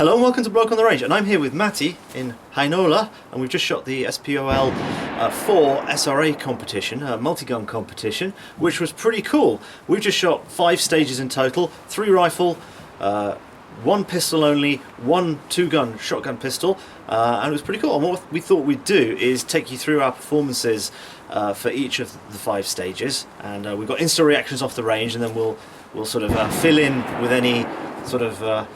Hello and welcome to Bloke on the Range, and I'm here with Matti in Heinola, and we've just shot the SPOL 4 SRA competition, multi-gun competition, which was pretty cool. We've just shot 5 stages in total, 3 rifle, 1 pistol only, 1 2-gun shotgun pistol, and it was pretty cool. And what we thought we'd do is take you through our performances for each of the 5 stages, and we've got instant reactions off the range, and then we'll sort of fill in with any sort of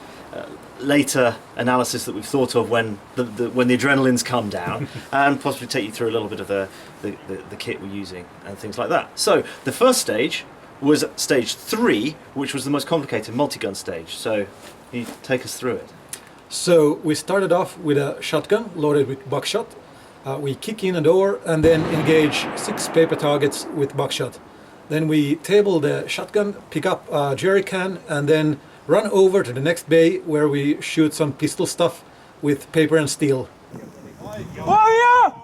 later analysis that we've thought of when the adrenaline's come down, and possibly take you through a little bit of the kit we're using and things like that. So the first stage was stage 3, which was the most complicated multi-gun stage. So you take us through it. So we started off with a shotgun loaded with buckshot. We kick in a door and then engage 6 paper targets with buckshot. Then we table the shotgun, pick up a jerry can, and then run over to the next bay where we shoot some pistol stuff with paper and steel. Oh yeah!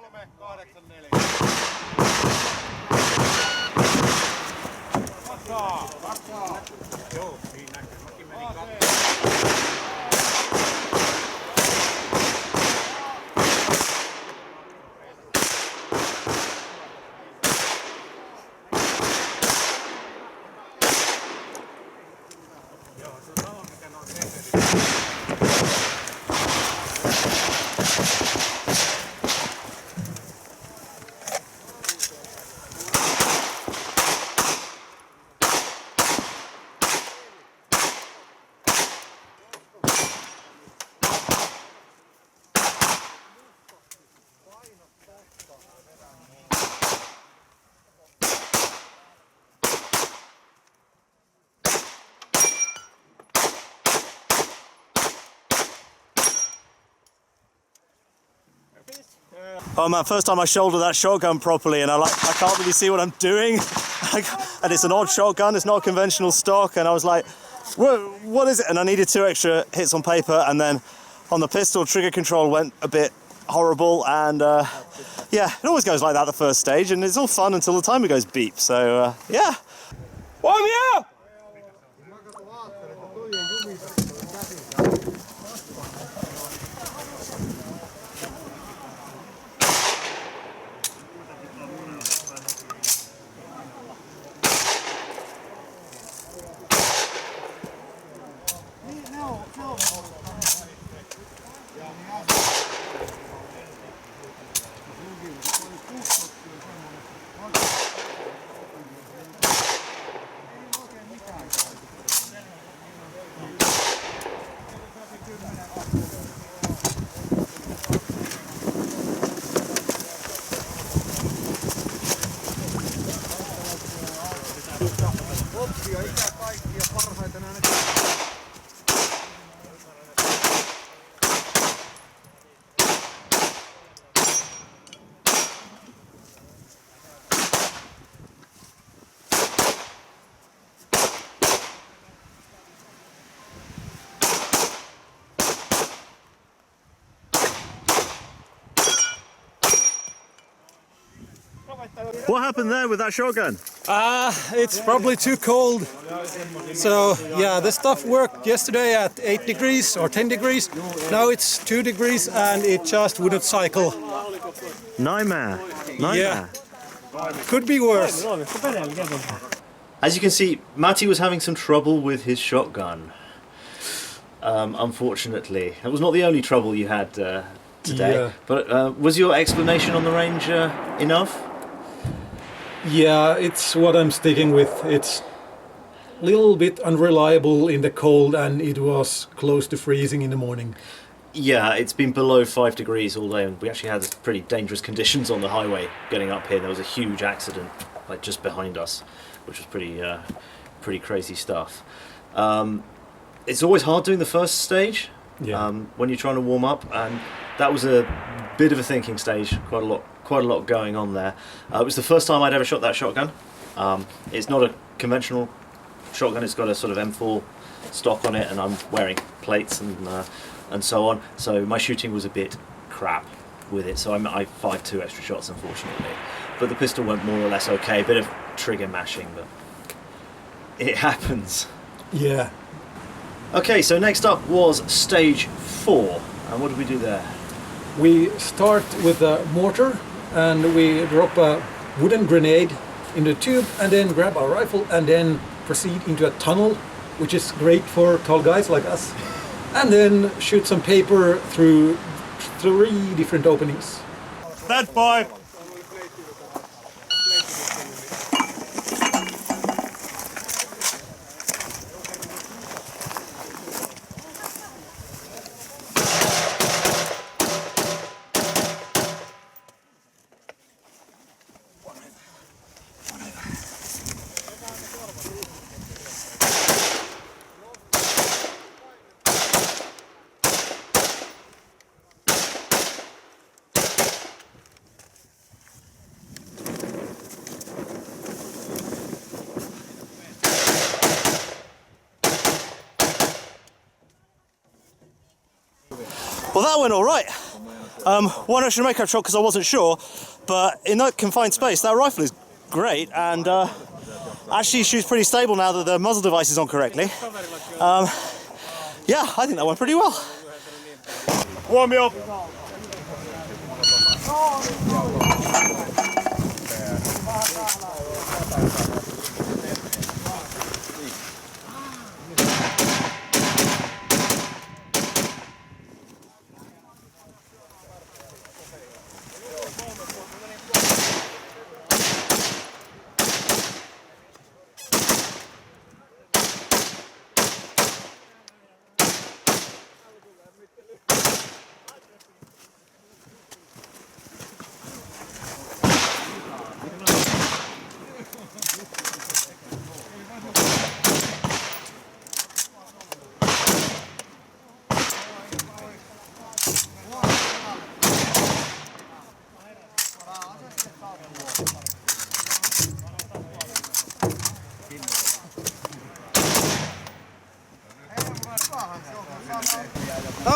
Oh man, first time I shoulder that shotgun properly, and I can't really see what I'm doing. And it's an odd shotgun, it's not a conventional stock, and I was like, what is it? And I needed 2 extra hits on paper, and then on the pistol, trigger control went a bit horrible, and yeah, it always goes like that the first stage, and it's all fun until the timer goes beep, so yeah. Oh yeah! What happened there with that shotgun? It's probably too cold. So yeah, the stuff worked yesterday at 8 degrees or 10 degrees. Now it's 2 degrees and it just wouldn't cycle. Nightmare. Yeah, could be worse. As you can see, Matti was having some trouble with his shotgun. Unfortunately, that was not the only trouble you had today. Yeah. But was your explanation on the range enough? Yeah, it's what I'm sticking with. It's a little bit unreliable in the cold, and it was close to freezing in the morning. Yeah, it's been below 5 degrees all day, and we actually had pretty dangerous conditions on the highway getting up here. There was a huge accident like just behind us, which was pretty crazy stuff. It's always hard doing the first stage. Yeah. When you're trying to warm up, and that was a bit of a thinking stage. Quite a lot going on there. It was the first time I'd ever shot that shotgun. It's not a conventional shotgun. It's got a sort of M4 stock on it, and I'm wearing plates and so on. So my shooting was a bit crap with it. So I fired 2 extra shots, unfortunately. But the pistol went more or less okay. A bit of trigger mashing, but it happens. Yeah. Okay, so next up was stage 4. And what did we do there? We start with a mortar and we drop a wooden grenade in the tube and then grab our rifle and then proceed into a tunnel, which is great for tall guys like us, and then shoot some paper through 3 different openings. Stand by. Well, that went all right. One extra makeup shot because I wasn't sure, but in that confined space, that rifle is great and actually shoots pretty stable now that the muzzle device is on correctly. Yeah, I think that went pretty well. Huomio.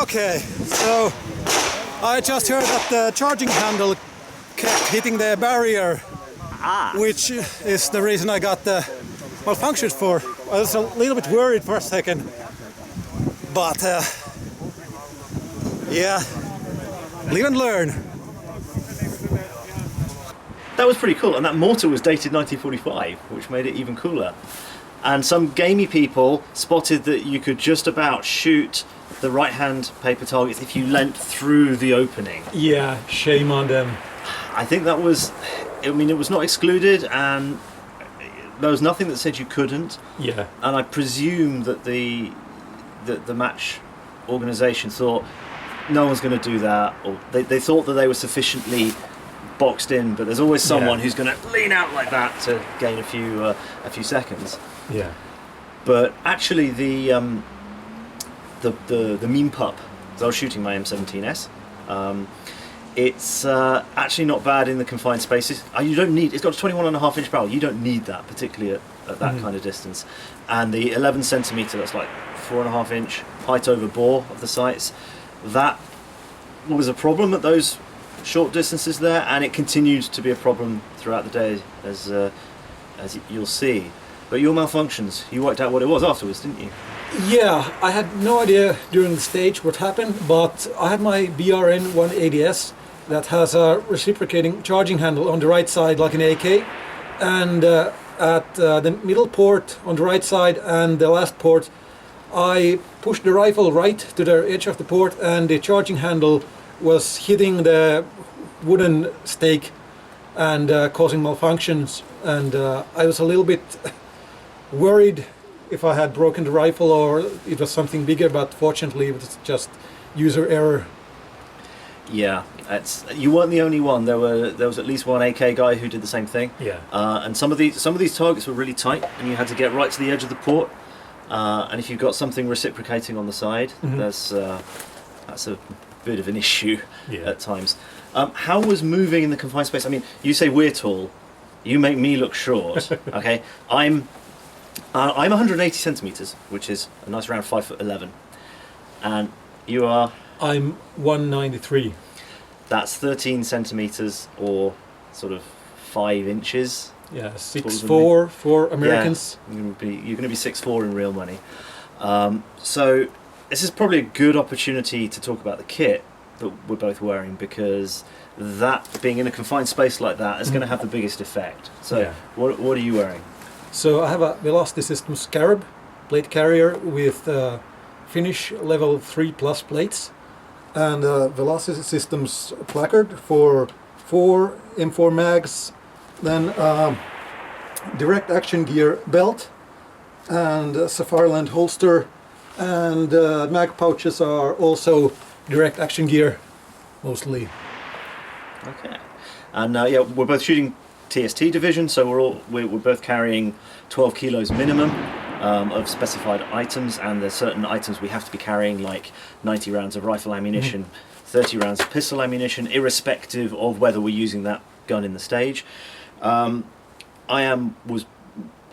Okay, so I just heard that the charging handle kept hitting the barrier, which is the reason I got the malfunctions for. I was a little bit worried for a second, but yeah, live and learn. That was pretty cool, and that mortar was dated 1945, which made it even cooler. And some gamey people spotted that you could just about shoot the right-hand paper targets if you leant through the opening. Yeah, shame on them. I think that was, I mean, it was not excluded, and there was nothing that said you couldn't. Yeah. And I presume that the match organisation thought no one's going to do that, or they thought that they were sufficiently boxed in, but there's always someone who's going to lean out like that to gain a few seconds. Yeah. But actually, the meme pup, as I was shooting my M17S, it's actually not bad in the confined spaces. You don't need. It's got a 21.5-inch barrel. You don't need that, particularly at that kind of distance. And the 11 centimeter, that's like 4.5-inch height over bore of the sights. That was a problem at those short distances there, and it continued to be a problem throughout the day, as you'll see. But your malfunctions, you worked out what it was afterwards, didn't you? Yeah, I had no idea during the stage what happened, but I have my BRN-180S that has a reciprocating charging handle on the right side like an AK, and at the middle port on the right side and the last port I pushed the rifle right to the edge of the port, and the charging handle was hitting the wooden stake and causing malfunctions, and I was a little bit worried if I had broken the rifle or it was something bigger, but fortunately it was just user error. Yeah, you weren't the only one. There was at least one AK guy who did the same thing. Yeah. And some of these targets were really tight, and you had to get right to the edge of the port. And if you've got something reciprocating on the side, that's a bit of an issue at times. How was moving in the confined space? I mean, you say we're tall, you make me look short. Okay, I'm 180 centimeters, which is a nice round 5'11", and you are. I'm 193. That's 13 centimeters, or sort of 5 inches. Yeah, 6'4" for Americans. Yeah, you're going to be 6'4" in real money. So this is probably a good opportunity to talk about the kit that we're both wearing, because that, being in a confined space like that, is going to have the biggest effect. So Yeah. what are you wearing? So I have a Velocity Systems Scarab plate carrier with Finnish level 3+ plates, and Velocity Systems placard for 4 M4 mags, then direct action gear belt, and Safariland holster, and mag pouches are also direct action gear mostly. Okay. And yeah, we're both shooting TST division, so we're both carrying 12 kilos minimum of specified items, and there's certain items we have to be carrying, like 90 rounds of rifle ammunition, 30 rounds of pistol ammunition, irrespective of whether we're using that gun in the stage. Was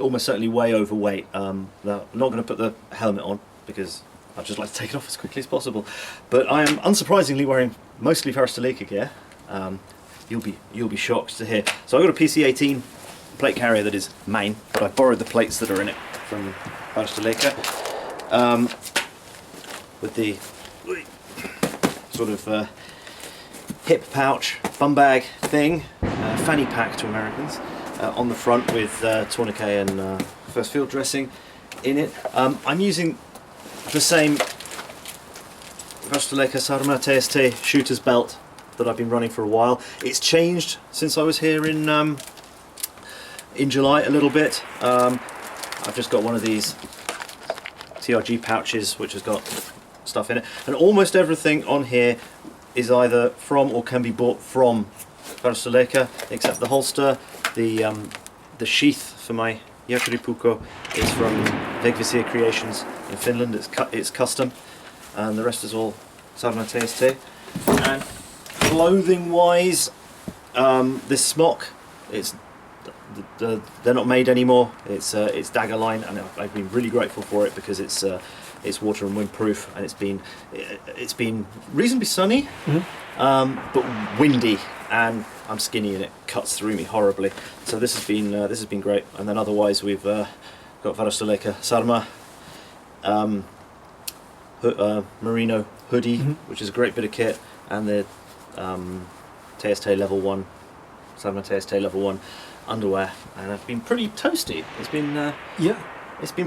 almost certainly way overweight. I'm not going to put the helmet on because I'd just like to take it off as quickly as possible. But I am unsurprisingly wearing mostly Farstoleka gear. You'll be shocked to hear. So I've got a PC-18 plate carrier that is mine, but I've borrowed the plates that are in it from Farstoleka, with the sort of hip pouch, bum bag thing, fanny pack to Americans, on the front with tourniquet and first field dressing in it. I'm using the same Farstoleka Sarma TST shooter's belt that I've been running for a while. It's changed since I was here in July a little bit. I've just got one of these TRG pouches which has got stuff in it, and almost everything on here is either from or can be bought from Farstoleka, except the holster. The sheath for my Yakuripuko is from Vegvisir Creations in Finland. It's custom, and the rest is all Sarma TST. And clothing wise, this smock, they're not made anymore. It's Dagger line, and I've been really grateful for it because it's water and wind proof, and it's been reasonably sunny, but windy, and I'm skinny and it cuts through me horribly. So this has been great. And then otherwise we've got Farstoleka Sarma merino hoodie, which is a great bit of kit, and the TST level 1 Sarma TST level 1 underwear, and I've been pretty toasty. It's been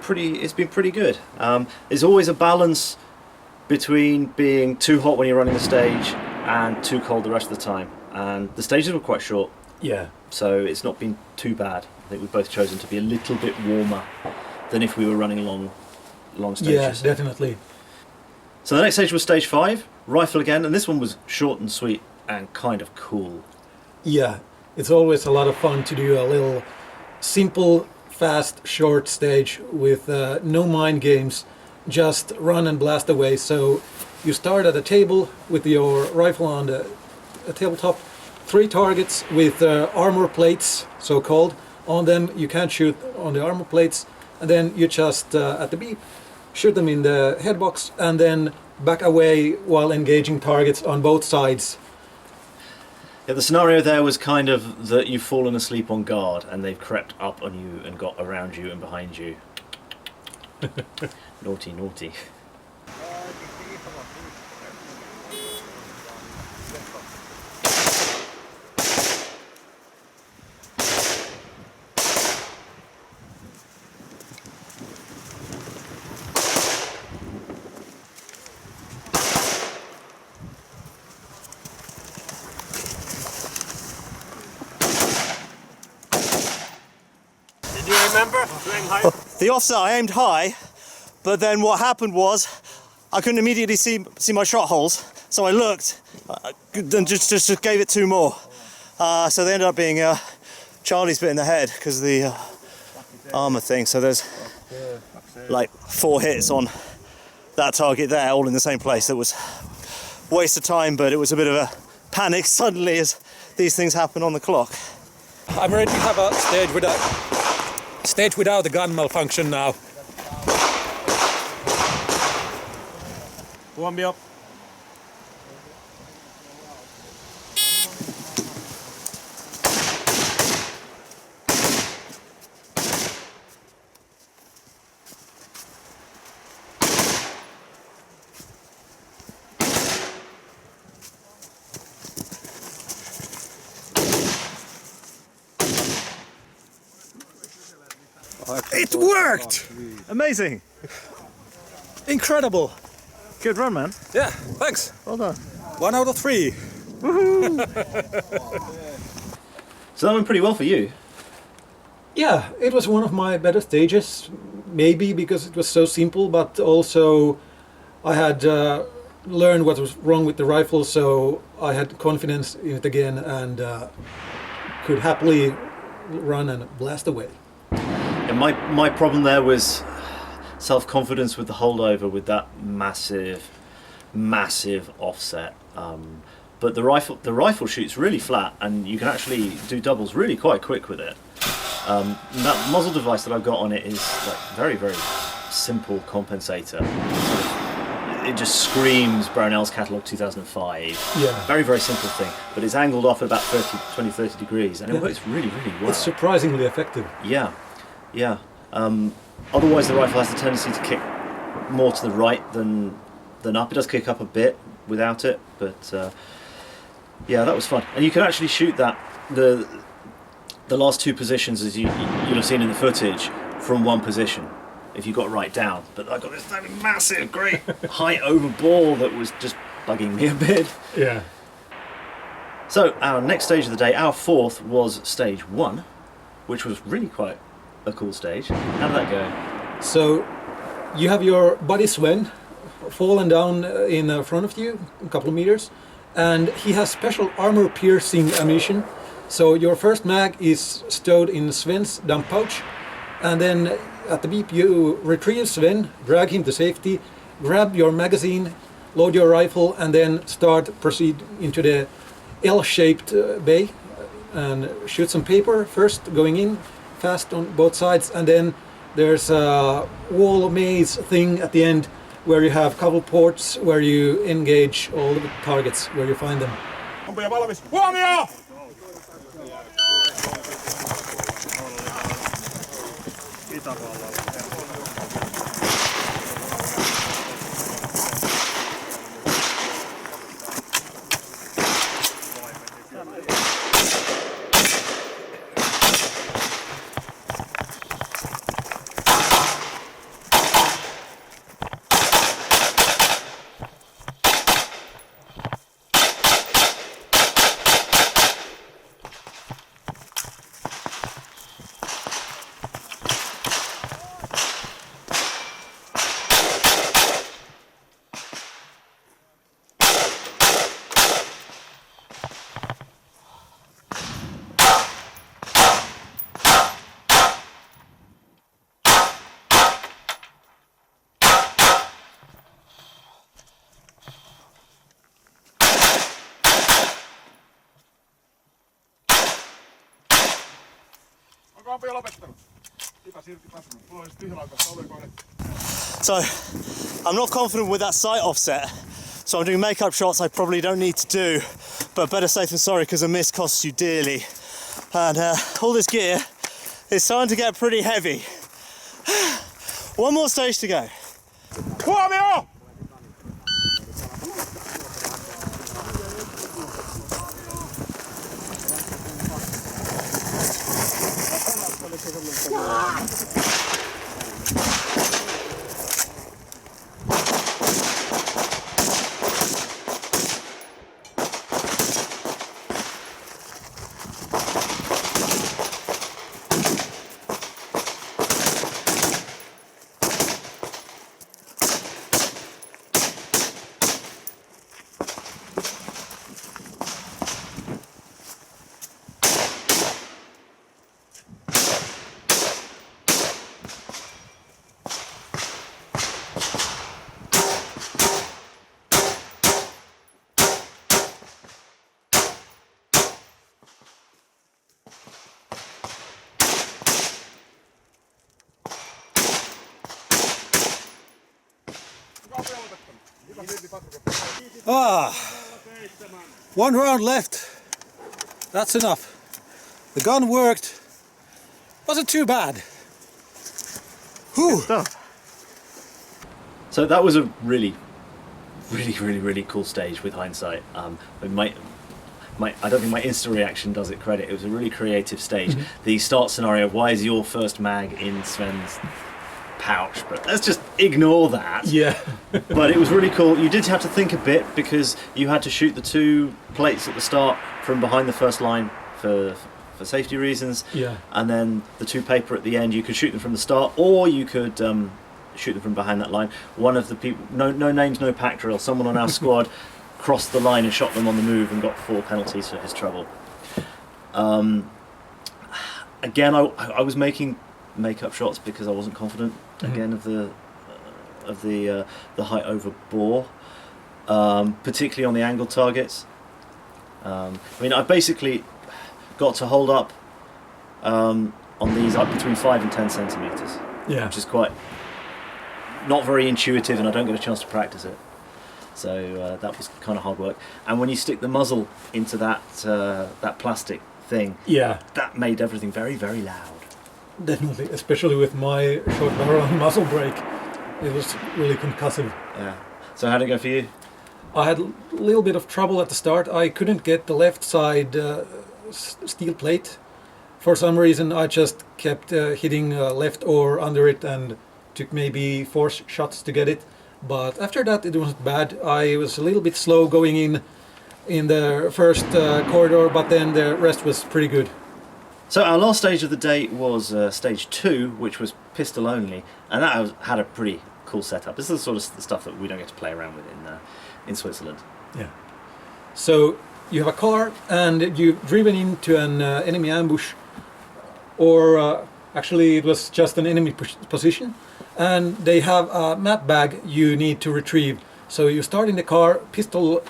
pretty good. There's always a balance between being too hot when you're running the stage and too cold the rest of the time, and the stages were quite short, so it's not been too bad. I think we've both chosen to be a little bit warmer than if we were running long stages. Yeah, definitely. So the next stage was stage 5, rifle again, and this one was short and sweet and kind of cool. Yeah, it's always a lot of fun to do a little simple, fast, short stage with no mind games, just run and blast away. So you start at a table with your rifle on a tabletop, 3 targets with armor plates, so-called. On them you can't shoot on the armor plates, and then you just, at the beep, shoot them in the headbox, and then back away while engaging targets on both sides. Yeah, the scenario there was kind of that you've fallen asleep on guard and they've crept up on you and got around you and behind you. Naughty, naughty. Did you remember doing high? The offset, I aimed high, but then what happened was I couldn't immediately see my shot holes, so I looked and just gave it 2 more. So they ended up being Charlie's bit in the head because of the armor thing. So there's like 4 hits on that target there, all in the same place. It was a waste of time, but it was a bit of a panic suddenly as these things happen on the clock. I'm ready to have a stage without the gun malfunction now. Warm me up. It worked! Amazing. Incredible! Good run, man. Yeah, thanks. Well done. 1 out of 3. So that went pretty well for you. Yeah, it was one of my better stages, maybe because it was so simple, but also I had learned what was wrong with the rifle, so I had confidence in it again and could happily run and blast away. And my problem there was self-confidence with the holdover with that massive offset. But the rifle shoots really flat, and you can actually do doubles really quite quick with it. That muzzle device that I've got on it is like very simple compensator. It just screams Brownells Catalogue 2005. Yeah. Very simple thing, but it's angled off at about 20-30 degrees, and it works really well. It's surprisingly effective. Yeah. Otherwise, the rifle has the tendency to kick more to the right than up. It does kick up a bit without it, but yeah, that was fun. And you can actually shoot that the last 2 positions, as you'll have seen in the footage, from one position if you got right down. But I got this massive, great height over ball that was just bugging me a bit. Yeah. So our next stage of the day, our 4th, was stage 1, which was really quite a cool stage. How did that go? So you have your buddy Sven fallen down in front of you, a couple of meters, and he has special armor-piercing ammunition. So your first mag is stowed in Sven's dump pouch, and then at the beep you retrieve Sven, drag him to safety, grab your magazine, load your rifle, and then proceed into the L-shaped bay and shoot some paper first, going in fast on both sides, and then there's a wall maze thing at the end where you have couple ports where you engage all the targets where you find them. Ampuja valmis. Huomio! So, I'm not confident with that sight offset, so I'm doing make-up shots I probably don't need to do, but better safe than sorry because a miss costs you dearly. And all this gear is starting to get pretty heavy. One more stage to go. Huomio! One round left. That's enough. The gun worked. Wasn't too bad. Whew. So that was a really cool stage with hindsight. I don't think my instant reaction does it credit. It was a really creative stage. The start scenario, why is your first mag in Sven's pouch? But let's just ignore that. Yeah. But it was really cool. You did have to think a bit because you had to shoot the 2 plates at the start from behind the first line for safety reasons. Yeah. And then the 2 paper at the end, you could shoot them from the start, or you could shoot them from behind that line. One of the people, no names, no pack drill, someone on our squad crossed the line and shot them on the move and got 4 penalties for his trouble. Again, I was making make-up shots because I wasn't confident again of the height over bore, particularly on the angled targets. I mean, I basically got to hold up on these up between 5 and 10 centimeters, Yeah. which is quite not very intuitive, and I don't get a chance to practice it. So that was kind of hard work. And when you stick the muzzle into that plastic thing, Yeah. that made everything very, very loud. Definitely, especially with my short barrel and muzzle brake, it was really concussive. Yeah. So how did it go for you? I had a little bit of trouble at the start. I couldn't get the left side steel plate. For some reason, I just kept hitting left or under it and took maybe 4 shots to get it. But after that, it wasn't bad. I was a little bit slow going in the first corridor, but then the rest was pretty good. So our last stage of the day was stage 2, which was pistol only, and that had a pretty cool setup. This is the sort of stuff that we don't get to play around with in Switzerland. Yeah. So you have a car and you've driven into an enemy ambush, or actually it was just an enemy position, and they have a map bag you need to retrieve. So you start in the car, pistol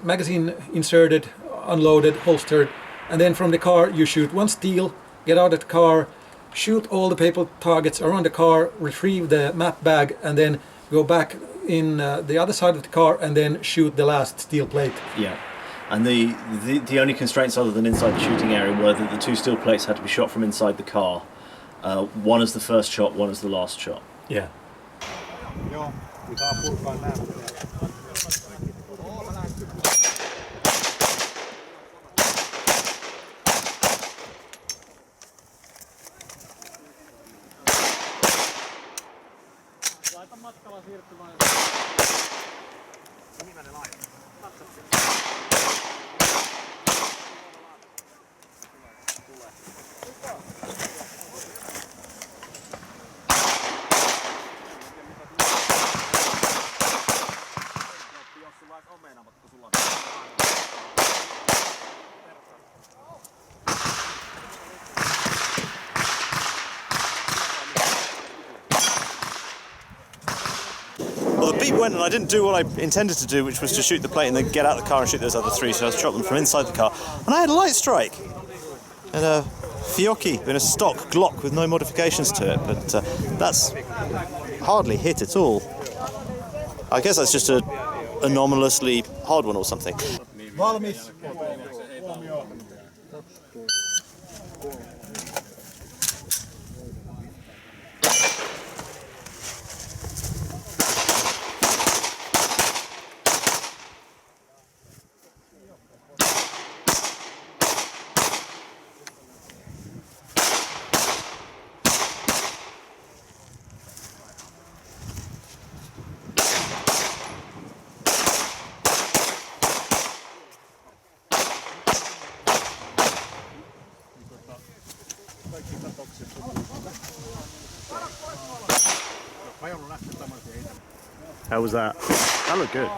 magazine inserted, unloaded, holstered, and then from the car you shoot 1 steel, get out of the car, shoot all the paper targets around the car, retrieve the map bag, and then go back in the other side of the car and then shoot the last steel plate. Yeah. And the only constraints other than inside the shooting area were that the 2 steel plates had to be shot from inside the car. One as the first shot, one as the last shot. Yeah. Well, the beep went and I didn't do what I intended to do, which was to shoot the plate and then get out of the car and shoot those other 3, so I shot them from inside the car. And I had a light strike. And a Fiocchi in a stock Glock with no modifications to it, but that's hardly hit at all. I guess that's just a anomalously hard one or something. Valmis. How was that? That looked good.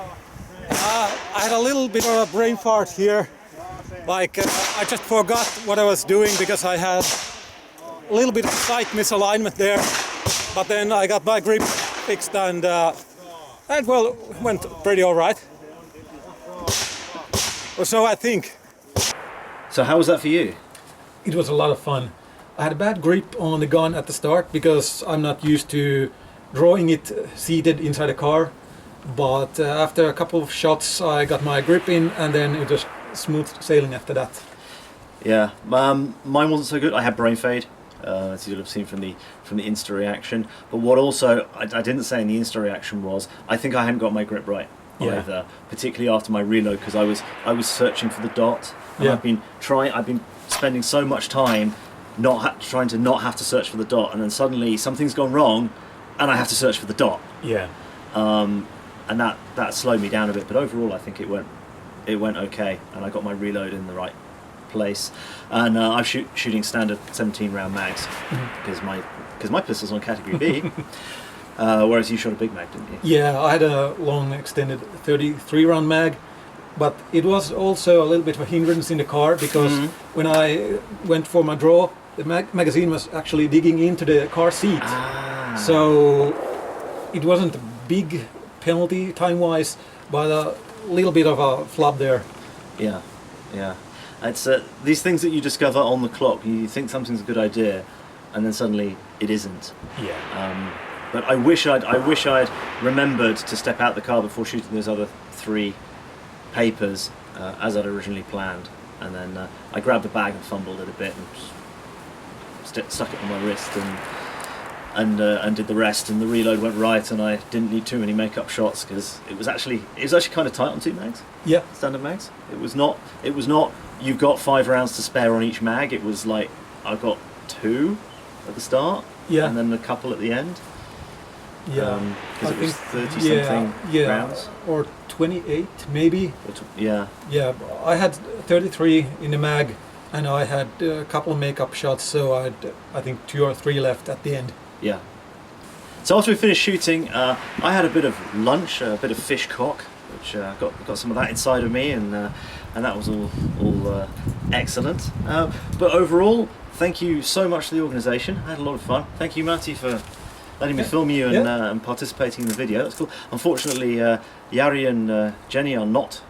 I had a little bit of a brain fart here. Like, I just forgot what I was doing because I had a little bit of sight misalignment there. But then I got my grip fixed and well, went pretty alright. Or so I think. So how was that for you? It was a lot of fun. I had a bad grip on the gun at the start because I'm not used to drawing it seated inside a car. But after a couple of shots I got my grip in and then it was smooth sailing after that. Yeah, mine wasn't so good. I had brain fade, as you'll have seen from the insta reaction. But what also I didn't say in the insta reaction was I think I hadn't got my grip right. Yeah. either, particularly after my reload, because I was searching for the dot. And Yeah. I've been spending so much time trying to not have to search for the dot, and then suddenly something's gone wrong, and I have to search for the dot. Yeah. And that slowed me down a bit, but overall I think it went okay, and I got my reload in the right place, and I'm shooting standard 17 round mags because my pistol's on category B, whereas you shot a big mag, didn't you? Yeah, I had a long extended 33 round mag, but it was also a little bit of a hindrance in the car because when I went for my draw, the magazine was actually digging into the car seat. So it wasn't a big penalty time-wise, but a little bit of a flub there. Yeah. It's these things that you discover on the clock. You think something's a good idea, and then suddenly it isn't. Yeah. But I wish I'd remembered to step out the car before shooting those other 3 papers as I'd originally planned, and then I grabbed the bag and fumbled it a bit and just stuck it on my wrist and did the rest, and the reload went right, and I didn't need too many make-up shots because it was actually kind of tight on 2 mags. Yeah. Standard mags. It was not you've got 5 rounds to spare on each mag. It was like I've got 2 at the start, Yeah. and then a couple at the end. Yeah. Because it was 30 something rounds. Or 28 maybe. Yeah. Yeah, I had 33 in the mag, and I had a couple of makeup shots, so I think 2 or 3 left at the end. Yeah. So after we finished shooting, I had a bit of lunch, a bit of fish cock, which got some of that inside of me, and that was all excellent. But overall, thank you so much to the organisation. I had a lot of fun. Thank you, Matti, for letting me film you and participating in the video. That's cool. Unfortunately, Jari and Jenny are not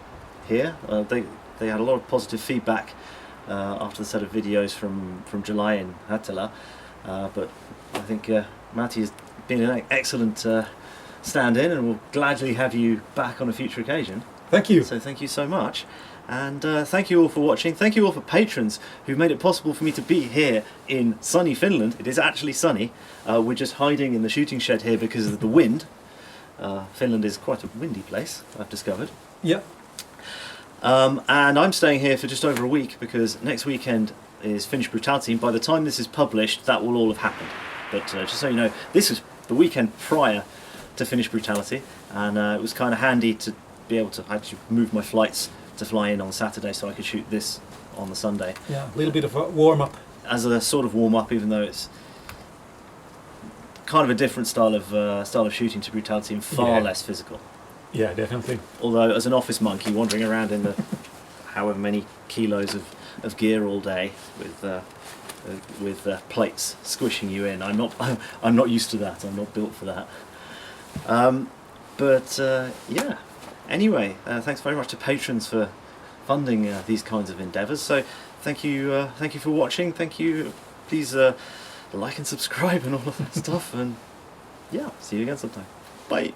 here. They had a lot of positive feedback after the set of videos from July in Hattila, but I think Matti has been an excellent stand-in, and will gladly have you back on a future occasion. Thank you. So thank you so much, and thank you all for watching. Thank you all for patrons who made it possible for me to be here in sunny Finland. It is actually sunny. We're just hiding in the shooting shed here because of the wind. Finland is quite a windy place, I've discovered. Yeah. And I'm staying here for just over a week because next weekend is Finnish Brutality, and by the time this is published that will all have happened. But just so you know, this was the weekend prior to Finnish Brutality, and it was kind of handy to be able to actually move my flights to fly in on Saturday so I could shoot this on the Sunday. Yeah, a little bit of a warm-up. As a sort of warm-up, even though it's kind of a different style of shooting to Brutality and far less physical. Yeah, definitely. Although as an office monkey wandering around in the however many kilos of gear all day with plates squishing you in, I'm not used to that. I'm not built for that. Yeah. Anyway, thanks very much to patrons for funding these kinds of endeavours. So thank you for watching. Thank you. Please like and subscribe and all of that stuff. And yeah, see you again sometime. Bye.